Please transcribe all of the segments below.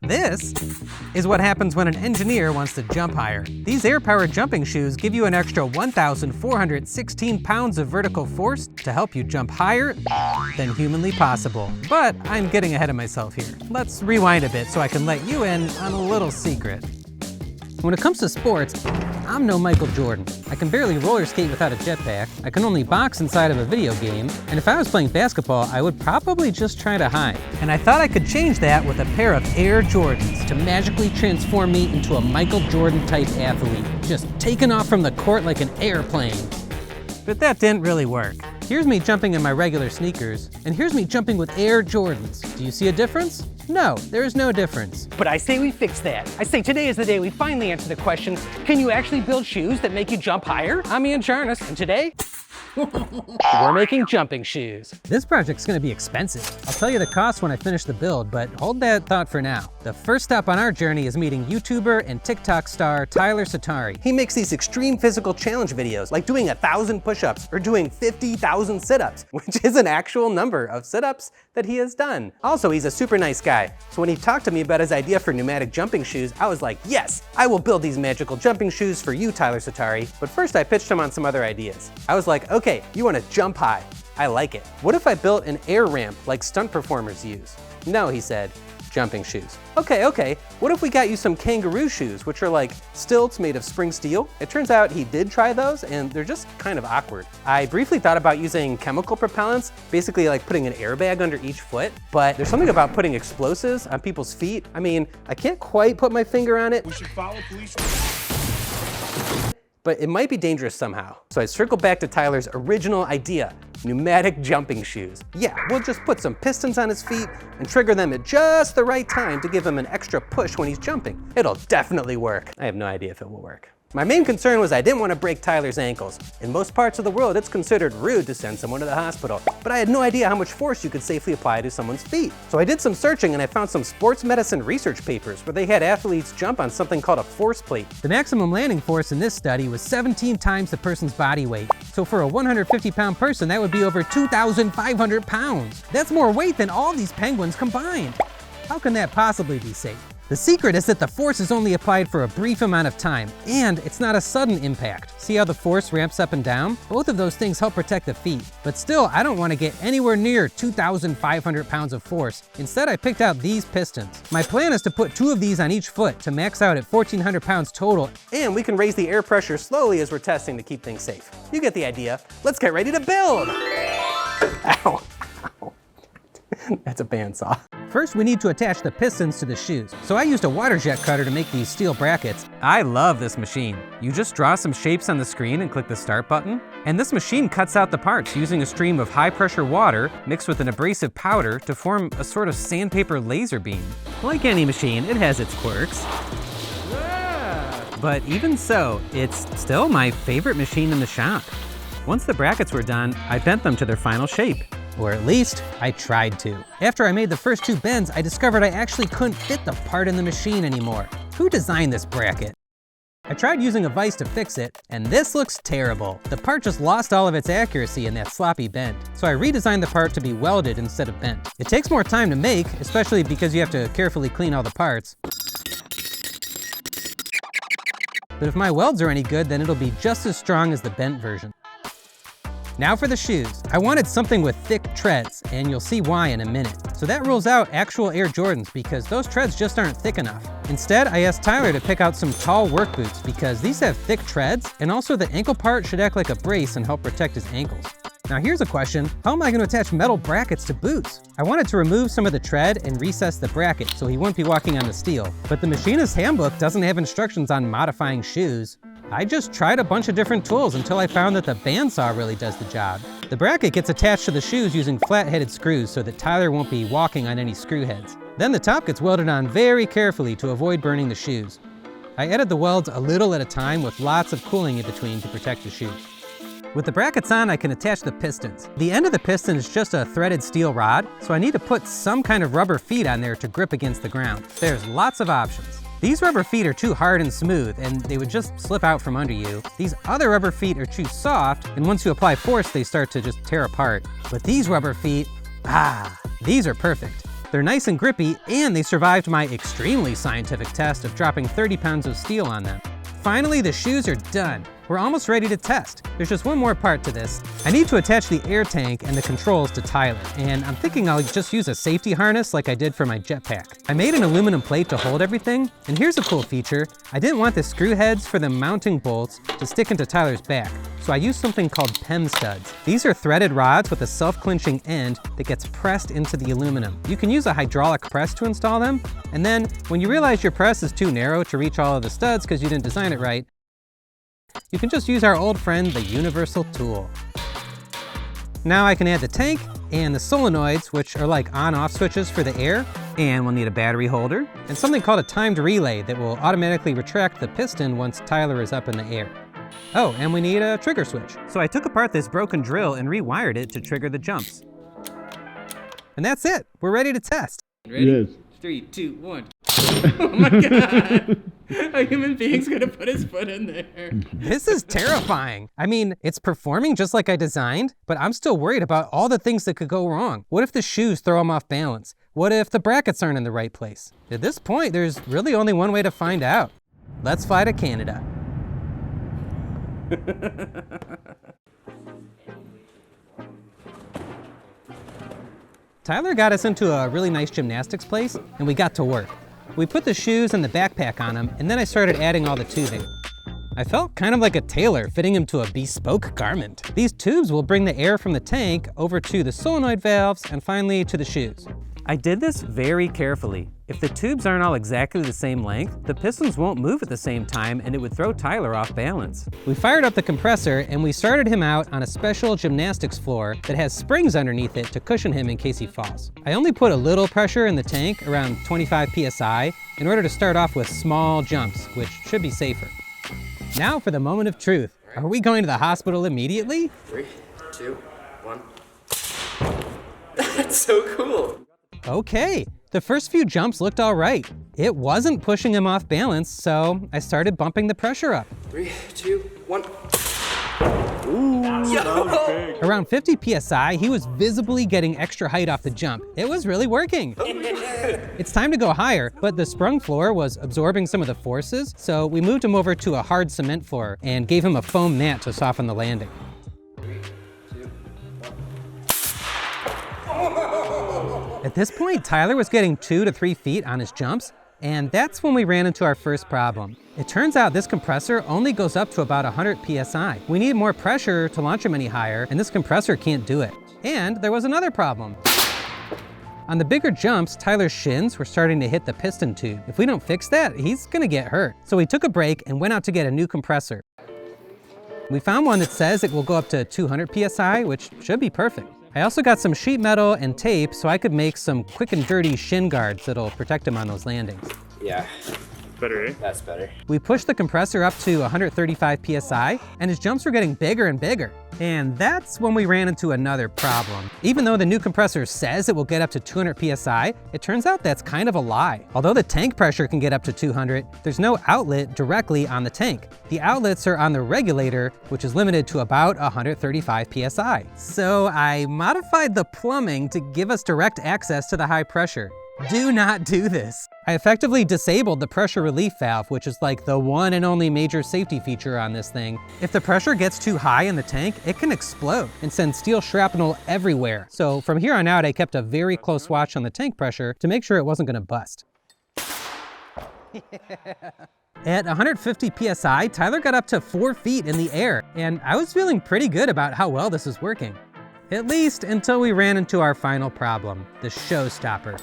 This is what happens when an engineer wants to jump higher. These air-powered jumping shoes give you an extra 1,416 pounds of vertical force to help you jump higher than humanly possible. But I'm getting ahead of myself here. Let's rewind a bit so I can let you in on a little secret. When it comes to sports, I'm no Michael Jordan. I can barely roller skate without a jetpack, I can only box inside of a video game, and if I was playing basketball, I would probably just try to hide. And I thought I could change that with a pair of Air Jordans to magically transform me into a Michael Jordan type athlete, just taking off from the court like an airplane. But that didn't really work. Here's me jumping in my regular sneakers, and here's me jumping with Air Jordans. Do you see a difference? No, there is no difference. But I say we fix that. I say today is the day we finally answer the question, can you actually build shoes that make you jump higher? I'm Ian Charnas, and today, we're making jumping shoes. This project's gonna be expensive. I'll tell you the cost when I finish the build, but hold that thought for now. The first stop on our journey is meeting YouTuber and TikTok star Tyler Csatari. He makes these extreme physical challenge videos, like doing 1,000 push-ups or doing 50,000 sit-ups, which is an actual number of sit-ups that he has done. Also, he's a super nice guy. So when he talked to me about his idea for pneumatic jumping shoes, I was like, yes, I will build these magical jumping shoes for you, Tyler Csatari. But first I pitched him on some other ideas. I was like, okay, you wanna jump high. I like it. What if I built an air ramp like stunt performers use? No, he said, jumping shoes. Okay, what if we got you some kangaroo shoes, which are like stilts made of spring steel? It turns out he did try those and they're just kind of awkward. I briefly thought about using chemical propellants, basically like putting an airbag under each foot, but there's something about putting explosives on people's feet. I mean, I can't quite put my finger on it. We should follow police. But it might be dangerous somehow. So I circled back to Tyler's original idea, pneumatic jumping shoes. Yeah, we'll just put some pistons on his feet and trigger them at just the right time to give him an extra push when he's jumping. It'll definitely work. I have no idea if it will work. My main concern was I didn't want to break Tyler's ankles. In most parts of the world, it's considered rude to send someone to the hospital, but I had no idea how much force you could safely apply to someone's feet. So I did some searching and I found some sports medicine research papers where they had athletes jump on something called a force plate. The maximum landing force in this study was 17 times the person's body weight. So for a 150-pound person, that would be over 2,500 pounds. That's more weight than all these penguins combined. How can that possibly be safe? The secret is that the force is only applied for a brief amount of time, and it's not a sudden impact. See how the force ramps up and down? Both of those things help protect the feet. But still, I don't want to get anywhere near 2,500 pounds of force. Instead, I picked out these pistons. My plan is to put 2 of these on each foot to max out at 1,400 pounds total, and we can raise the air pressure slowly as we're testing to keep things safe. You get the idea. Let's get ready to build! Ow. That's a bandsaw. First, we need to attach the pistons to the shoes. So I used a water jet cutter to make these steel brackets. I love this machine. You just draw some shapes on the screen and click the start button. And this machine cuts out the parts using a stream of high pressure water mixed with an abrasive powder to form a sort of sandpaper laser beam. Like any machine, it has its quirks. But even so, it's still my favorite machine in the shop. Once the brackets were done, I bent them to their final shape. Or at least, I tried to. After I made the first 2 bends, I discovered I actually couldn't fit the part in the machine anymore. Who designed this bracket? I tried using a vise to fix it, and this looks terrible. The part just lost all of its accuracy in that sloppy bend. So I redesigned the part to be welded instead of bent. It takes more time to make, especially because you have to carefully clean all the parts. But if my welds are any good, then it'll be just as strong as the bent version. Now for the shoes. I wanted something with thick treads, and you'll see why in a minute. So that rules out actual Air Jordans because those treads just aren't thick enough. Instead, I asked Tyler to pick out some tall work boots because these have thick treads, and also the ankle part should act like a brace and help protect his ankles. Now here's a question, how am I going to attach metal brackets to boots? I wanted to remove some of the tread and recess the bracket so he wouldn't be walking on the steel, but the machinist's handbook doesn't have instructions on modifying shoes. I just tried a bunch of different tools until I found that the bandsaw really does the job. The bracket gets attached to the shoes using flat-headed screws so that Tyler won't be walking on any screw heads. Then the top gets welded on very carefully to avoid burning the shoes. I added the welds a little at a time with lots of cooling in between to protect the shoes. With the brackets on, I can attach the pistons. The end of the piston is just a threaded steel rod, so I need to put some kind of rubber feet on there to grip against the ground. There's lots of options. These rubber feet are too hard and smooth, and they would just slip out from under you. These other rubber feet are too soft, and once you apply force, they start to just tear apart. But these rubber feet, these are perfect. They're nice and grippy, and they survived my extremely scientific test of dropping 30 pounds of steel on them. Finally, the shoes are done. We're almost ready to test. There's just one more part to this. I need to attach the air tank and the controls to Tyler, and I'm thinking I'll just use a safety harness like I did for my jetpack. I made an aluminum plate to hold everything, and here's a cool feature. I didn't want the screw heads for the mounting bolts to stick into Tyler's back, so I used something called PEM studs. These are threaded rods with a self-clinching end that gets pressed into the aluminum. You can use a hydraulic press to install them, and then when you realize your press is too narrow to reach all of the studs because you didn't design it right, you can just use our old friend, the universal tool. Now I can add the tank and the solenoids, which are like on-off switches for the air, and we'll need a battery holder, and something called a timed relay that will automatically retract the piston once Tyler is up in the air. Oh, and we need a trigger switch. So I took apart this broken drill and rewired it to trigger the jumps. And that's it, we're ready to test. Ready? Yes. 3, 2, 1. Oh my God. A human being's gonna put his foot in there. This is terrifying. I mean, it's performing just like I designed, but I'm still worried about all the things that could go wrong. What if the shoes throw them off balance? What if the brackets aren't in the right place? At this point, there's really only one way to find out. Let's fly to Canada. Tyler got us into a really nice gymnastics place, and we got to work. We put the shoes and the backpack on him, and then I started adding all the tubing. I felt kind of like a tailor fitting him to a bespoke garment. These tubes will bring the air from the tank over to the solenoid valves and finally to the shoes. I did this very carefully. If the tubes aren't all exactly the same length, the pistons won't move at the same time and it would throw Tyler off balance. We fired up the compressor and we started him out on a special gymnastics floor that has springs underneath it to cushion him in case he falls. I only put a little pressure in the tank, around 25 PSI, in order to start off with small jumps, which should be safer. Now for the moment of truth. Are we going to the hospital immediately? 3, 2, 1. That's so cool. Okay, the first few jumps looked all right. It wasn't pushing him off balance, so I started bumping the pressure up. 3, 2, 1. Ooh, that was big. Around 50 PSI, he was visibly getting extra height off the jump. It was really working. It's time to go higher, but the sprung floor was absorbing some of the forces, so we moved him over to a hard cement floor and gave him a foam mat to soften the landing. 3, 2, 1. At this point, Tyler was getting 2 to 3 feet on his jumps, and that's when we ran into our first problem. It turns out this compressor only goes up to about 100 PSI. We need more pressure to launch him any higher, and this compressor can't do it. And there was another problem. On the bigger jumps, Tyler's shins were starting to hit the piston tube. If we don't fix that, he's gonna get hurt. So we took a break and went out to get a new compressor. We found one that says it will go up to 200 PSI, which should be perfect. I also got some sheet metal and tape so I could make some quick and dirty shin guards that'll protect him on those landings. Yeah, Better, eh? that's better. We pushed the compressor up to 135 PSI, and his jumps were getting bigger and bigger. And that's when we ran into another problem. Even though the new compressor says it will get up to 200 PSI, it turns out that's kind of a lie. Although the tank pressure can get up to 200, there's no outlet directly on the tank. The outlets are on the regulator, which is limited to about 135 PSI. So I modified the plumbing to give us direct access to the high pressure. Do not do this. I effectively disabled the pressure relief valve, which is like the one and only major safety feature on this thing. If the pressure gets too high in the tank, it can explode and send steel shrapnel everywhere. So from here on out, I kept a very close watch on the tank pressure to make sure it wasn't gonna bust. At 150 PSI, Tyler got up to 4 feet in the air, and I was feeling pretty good about how well this is working. At least until we ran into our final problem, the showstopper.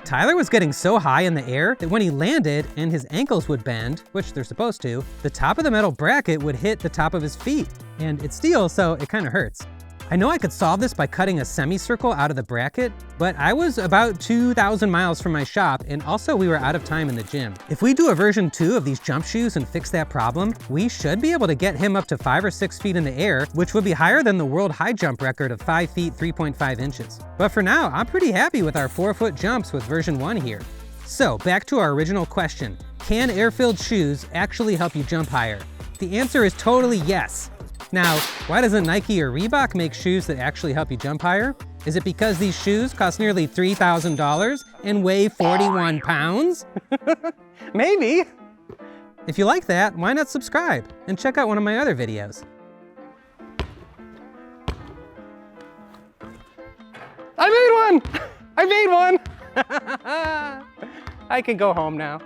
Tyler was getting so high in the air that when he landed and his ankles would bend, which they're supposed to, the top of the metal bracket would hit the top of his feet. And it's steel, so it kind of hurts. I know I could solve this by cutting a semicircle out of the bracket, but I was about 2,000 miles from my shop, and also we were out of time in the gym. If we do a version 2 of these jump shoes and fix that problem, we should be able to get him up to 5 or 6 feet in the air, which would be higher than the world high jump record of 5 feet, 3.5 inches. But for now, I'm pretty happy with our 4-foot jumps with version 1 here. So back to our original question. Can air-filled shoes actually help you jump higher? The answer is totally yes. Now, why doesn't Nike or Reebok make shoes that actually help you jump higher? Is it because these shoes cost nearly $3,000 and weigh 41 pounds? Maybe. If you like that, why not subscribe and check out one of my other videos? I made one! I made one! I can go home now.